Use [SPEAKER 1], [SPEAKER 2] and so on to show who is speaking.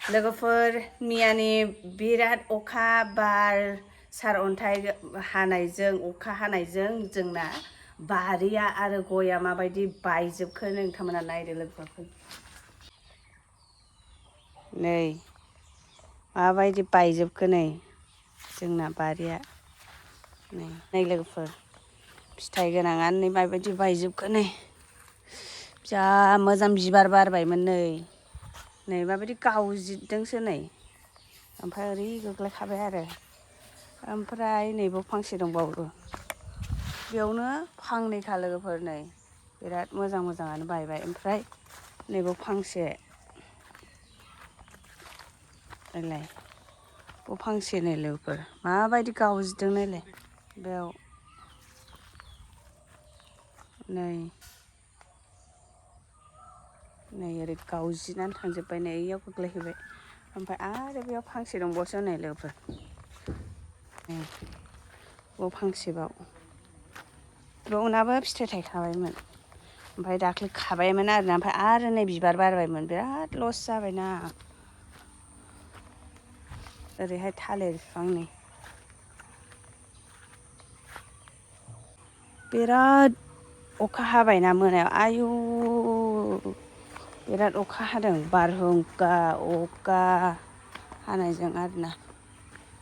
[SPEAKER 1] लोगोफोर मियानि बिराद अखा बार सारअन्थाइ हानायजों अखा हानायजों जोंना बारिया आरो गया माबायदि बायजोबखो नोंथांमोना नायदो लोगोफोर। नै माबायदि बायजोबखो नै जोंना बारिया नै लोगोफोर फिथाइ गोनाङानो नै माबायदि बायजोबखो नै जा मोजां बिबार बारबायमोन नै माबायदि गावजिदोंसो नै ओमफ्राय ओरै गोग्लैखाबाय आरो ओमफ्राय नैबाव फांसे दंबावो बेयावनो फांनैखा लोगोफोर नै बिराद मोजाङानो बायबाय ओमफ्राय नैबाव फांसे नायलाय बाव फांसे नै लोगोफोर माबायदि गावजिदों नायलाय बेयाव नै ओरै गावजिनानै थांजोब्बाय नै इयाव गोग्लैहैबाय ओमफ्राय आरो बेयाव फांसे दंबावसो नै लोगोफोर बाव फांसेबाव बेयावनाबो फिथाइ थायखाबायमोन ओमफ्राय दाख्लै खाबायमोन आरोना ओमफ्राय आरो नै बिबार बारबायमोन बिराद लस जाबायना ओरैहाय थालिर बिफां नै बिराद अखा हाबायना मोनायाव आयु बिराद अखा हादों बारहुंखा अखा हानायजों आरोना